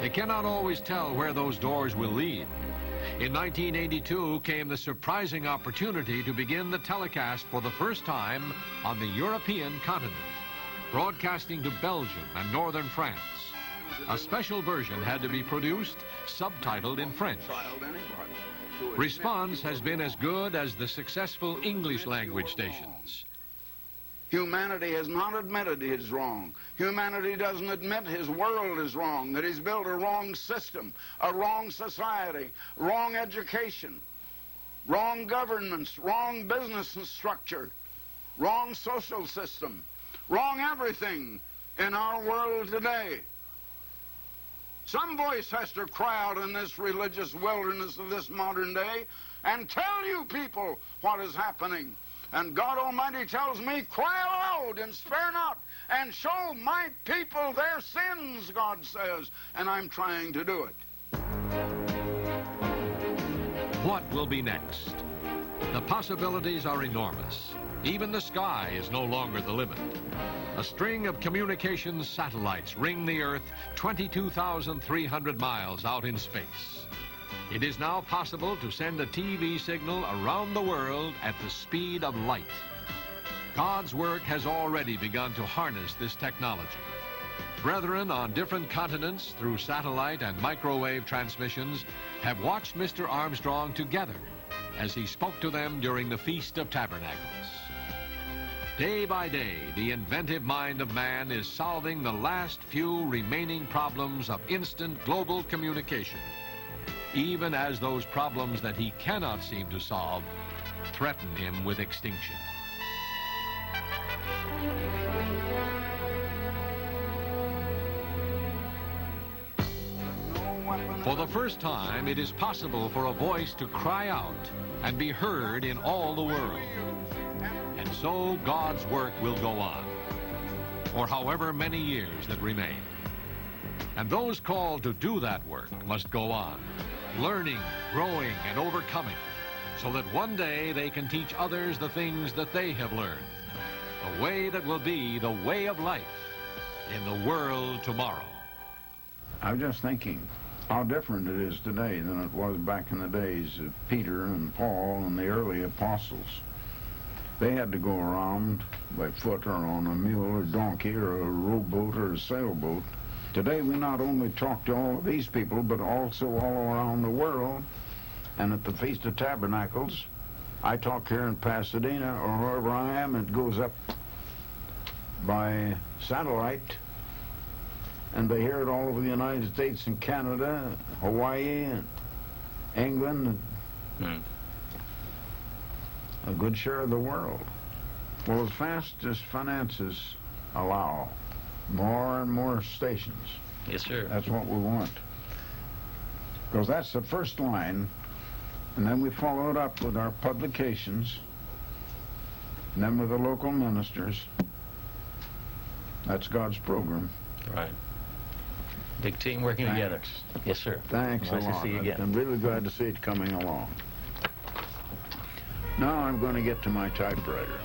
They cannot always tell where those doors will lead. In 1982 came the surprising opportunity to begin the telecast for the first time on the European continent, broadcasting to Belgium and northern France. A special version had to be produced, subtitled in French. Response has been as good as the successful English language stations. Humanity has not admitted he's wrong. Humanity doesn't admit his world is wrong, that he's built a wrong system, a wrong society, wrong education, wrong governments, wrong business structure, wrong social system, wrong everything in our world today. Some voice has to cry out in this religious wilderness of this modern day and tell you people what is happening. And God Almighty tells me, cry aloud and spare not, and show my people their sins, God says, and I'm trying to do it. What will be next? The possibilities are enormous. Even the sky is no longer the limit. A string of communications satellites ring the Earth 22,300 miles out in space. It is now possible to send a TV signal around the world at the speed of light. God's work has already begun to harness this technology. Brethren on different continents through satellite and microwave transmissions have watched Mr. Armstrong together as he spoke to them during the Feast of Tabernacles. Day by day, the inventive mind of man is solving the last few remaining problems of instant global communication, even as those problems that he cannot seem to solve threaten him with extinction. For the first time, it is possible for a voice to cry out and be heard in all the world. And so God's work will go on, for however many years that remain. And those called to do that work must go on, learning, growing, and overcoming, so that one day they can teach others the things that they have learned, the way that will be the way of life in the world tomorrow. I'm just thinking how different it is today than it was back in the days of Peter and Paul and the early apostles. They had to go around by foot or on a mule or donkey or a rowboat or a sailboat. Today we not only talk to all of these people, but also all around the world. And at the Feast of Tabernacles, I talk here in Pasadena or wherever I am, it goes up by satellite, and they hear it all over the United States and Canada, Hawaii, and England, and a good share of the world. Well, as fast as finances allow, more and more stations. Yes, sir. That's what we want. Because that's the first line, and then we follow it up with our publications, and then with the local ministers. That's God's program. Right. Big team working together. Yes, sir. Thanks a lot. Nice to see you again. I'm really glad to see it coming along. Now I'm going to get to my typewriter.